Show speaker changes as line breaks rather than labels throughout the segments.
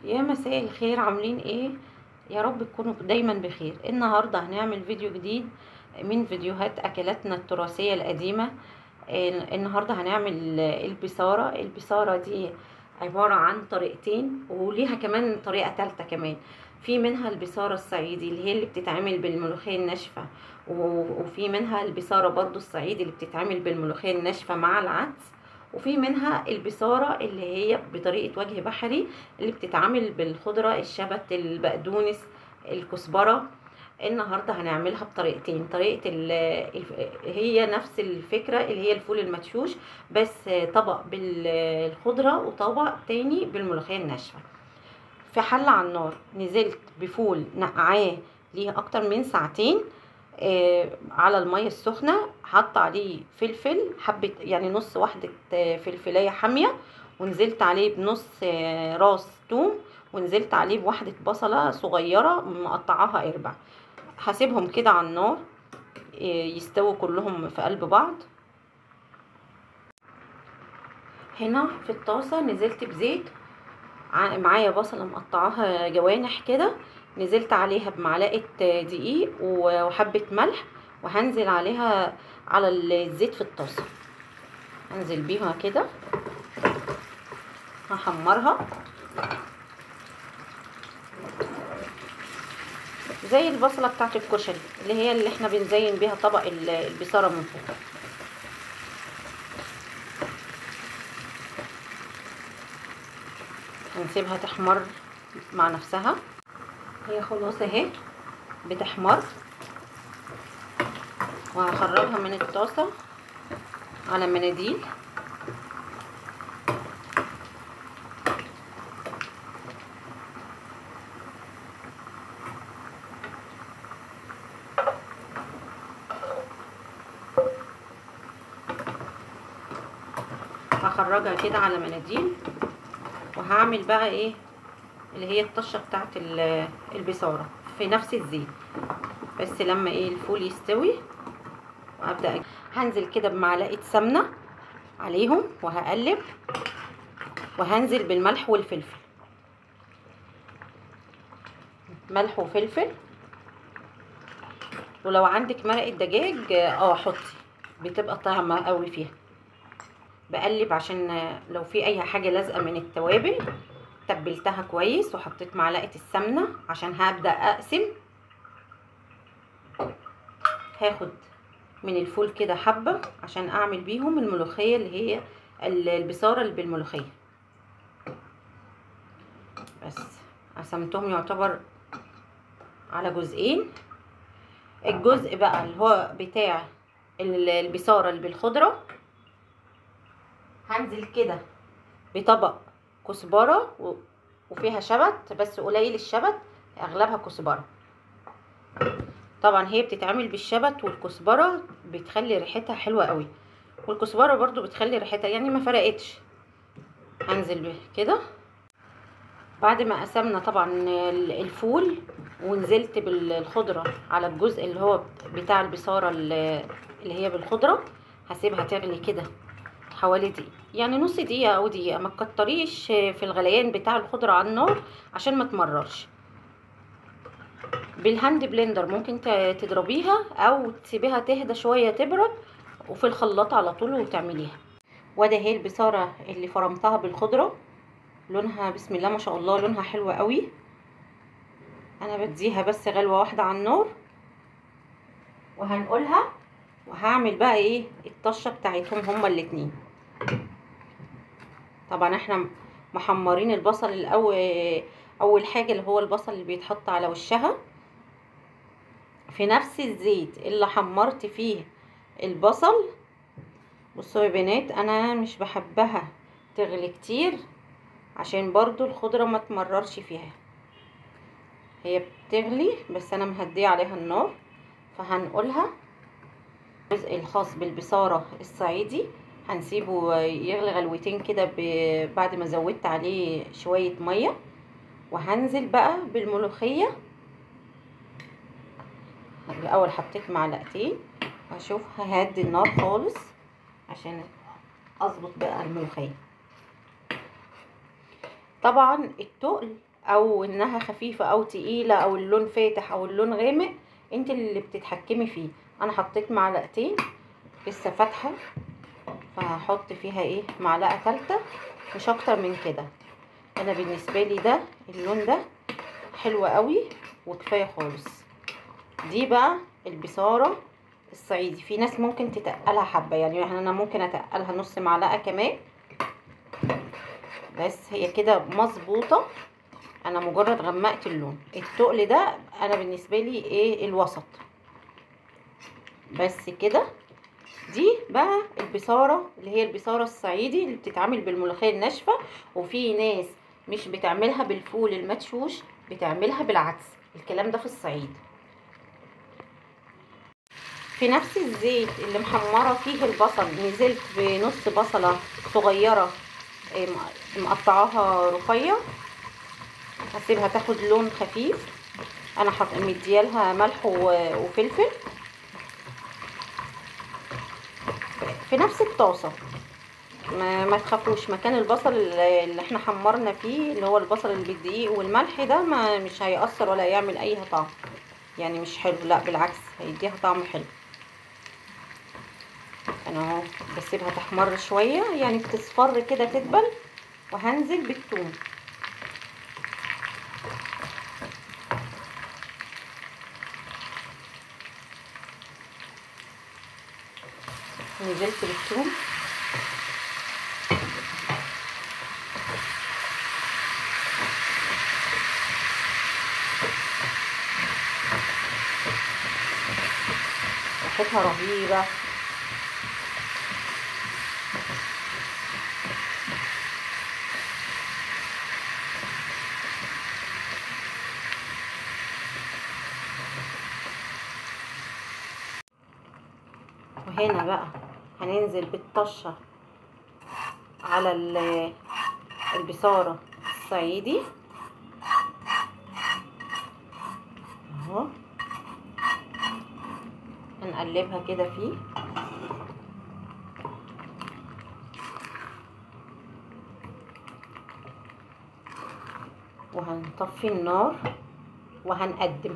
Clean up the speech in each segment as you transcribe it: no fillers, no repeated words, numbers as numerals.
يا مساء الخير، عاملين ايه؟ يا رب تكونوا دايما بخير. النهارده هنعمل فيديو جديد من فيديوهات اكلاتنا التراثيه القديمه. النهارده هنعمل البصاره دي عباره عن طريقتين، وليها كمان طريقه ثالثه كمان. في منها البصاره الصعيدي اللي هي اللي بتتعمل بالملوخيه الناشفه، وفي منها البصاره برضو الصعيدي اللي بتتعمل بالملوخيه الناشفه مع العدس، وفي منها البصاره اللي هي بطريقه وجه بحري اللي بتتعمل بالخضره، الشبت، البقدونس، الكزبره. النهارده هنعملها بطريقتين. طريقه هي نفس الفكره اللي هي الفول المدشوش، بس طبق بالخضره وطبق تاني بالملوخيه الناشفه. في حله على النار نزلت بفول نقعاه ليه اكتر من ساعتين على الميه السخنه، حط عليه فلفل حبه، يعني نص واحده فلفلايه حاميه، ونزلت عليه بنص راس توم، ونزلت عليه بواحده بصله صغيره مقطعاها اربع. هسيبهم كده على النار يستووا كلهم في قلب بعض. هنا في الطاسه نزلت بزيت، معايا بصله مقطعاها جوانح كده، نزلت عليها بمعلقه دقيق وحبه ملح، وهنزل عليها على الزيت في الطاسه، هنزل بيها كده هحمرها زي البصله بتاعت الكشري اللي هي اللي احنا بنزين بيها طبق البصاره من فوق. هنسيبها تحمر مع نفسها. هي خلاص اهي بتحمر، وهخرجها من الطاسه على مناديل. هخرجها كده على مناديل، وهعمل بقى ايه اللي هي الطشه بتاعت البصاره في نفس الزيت، بس لما ايه الفول يستوي وابدا هنزل كده بمعلقه سمنه عليهم وهقلب، وهنزل بالملح والفلفل، ملح وفلفل. ولو عندك مرقه دجاج حطي، بتبقى طعمه قوي فيها. بقلب عشان لو في اي حاجه لازقه من التوابل. تبلتها كويس وحطيت معلقه السمنه عشان هبدا اقسم. هاخد من الفول كده حبه عشان اعمل بيهم الملوخيه اللي هي البصاره اللي بالملوخيه. بس قسمتهم يعتبر على جزئين. الجزء بقى اللي هو بتاع البصاره اللي بالخضره هنزل كده بطبق كزبره وفيها شبت، بس قليل الشبت، اغلبها كزبره. طبعا هي بتتعمل بالشبت والكزبره بتخلي ريحتها حلوه قوي، والكزبره برضو بتخلي ريحتها يعني ما فرقتش. هنزل كده بعد ما قسمنا طبعا الفول، ونزلت بالخضره على الجزء اللي هو بتاع البصاره اللي هي بالخضره. هسيبها تغلي كده حوالي دقيقه، يعني نص دقيقه او دقيقه، ما تكتريش في الغليان بتاع الخضره على النار عشان ما تمررش. بالهاند بلندر ممكن تضربيها او تسيبيها تهدى شويه تبرد، وفي الخلاط على طول وتعمليها. وده هي البصاره اللي فرمتها بالخضره، لونها بسم الله ما شاء الله، لونها حلو قوي. انا بديها بس غلوه واحده على النار وهنقولها، وهعمل بقى ايه الطشه بتاعتهم هما الاتنين. طبعا احنا محمرين البصل الاول، اول حاجه اللي هو البصل اللي بيتحط على وشها في نفس الزيت اللي حمرت فيه البصل. بصوا يا بنات، انا مش بحبها تغلي كتير عشان برضو الخضره ما تمررش فيها. هي بتغلي بس انا مهديه عليها النار. فهنقولها الجزء الخاص بالبصاره الصعيدي هنسيبه يغلي غلوتين كده بعد ما زودت عليه شويه ميه. وهنزل بقى بالملوخيه. الاول حطيت معلقتين، هشوف ههدي النار خالص عشان اظبط بقى الملوخيه. طبعا التقل او انها خفيفة او تقيلة او اللون فاتح او اللون غامق، انت اللي بتتحكمي فيه. انا حطيت معلقتين لسه فاتحة، فهحط فيها ايه معلقة ثالثة، مش اكتر من كده. انا بالنسبة لي ده اللون ده حلو قوي وكفاية خالص. دي بقى البصارة الصعيدي. في ناس ممكن تتقلها حبة، يعني انا ممكن اتقلها نص معلقة كمان، بس هي كده مظبوطة. انا مجرد غمقت اللون. التقل ده انا بالنسبة لي ايه الوسط بس كده. دي بقى البصارة اللي هي البصارة الصعيدي اللي بتتعمل بالملوخية الناشفة، وفي ناس مش بتعملها بالفول المدشوش، بتعملها بالعدس. الكلام ده في الصعيد. في نفس الزيت اللي محمرة فيه البصل نزلت بنص بصلة صغيرة مقطعاها رفيع، هسيبها تاخد لون خفيف. انا مديالها ملح وفلفل في نفس الطاسة. ما تخافوش، مكان البصل اللي احنا حمرنا فيه اللي هو البصل اللي بالدقيق والملح ده مش هيأثر ولا يعمل اي طعم، يعني مش حلو، لا بالعكس هيديها طعم حلو. انا اهو بسيبها تحمر شويه، يعني بتصفر كده تدبل، وهنزل بالثوم. نزلت بالثوم ريحتها رهيبه. وهنا بقى هننزل بالطشه على البصاره الصعيدي اهو، هنقلبها كده فيه. وهنطفي النار وهنقدم.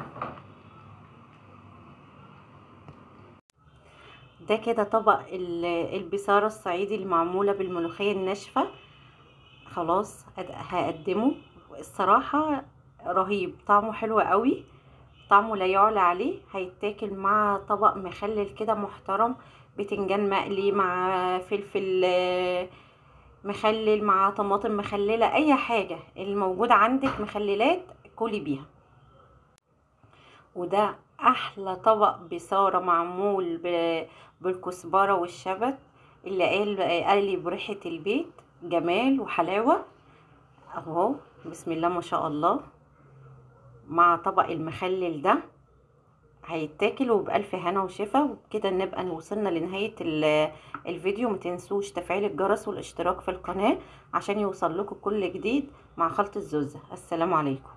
ده كده طبق البصارة الصعيدي المعمولة بالملوخية الناشفة. خلاص هقدمه. الصراحة رهيب، طعمه حلو قوي، طعمه لا يعلى عليه. هيتاكل مع طبق مخلل كده محترم، بتنجان مقلي مع فلفل مخلل مع طماطم مخللة، اي حاجة الموجودة عندك مخللات كلي بيها. وده احلى طبق بصارة معمول بالكزبرة والشبت اللي قال لي بريحة البيت، جمال وحلاوة اهو. بسم الله ما شاء الله. مع طبق المخلل ده هيتاكل وبألف هنا وشفا. وبكده نبقى وصلنا لنهاية الفيديو. متنسوش تفعيل الجرس والاشتراك في القناة عشان يوصل لكم كل جديد مع خلطة زوزة. السلام عليكم.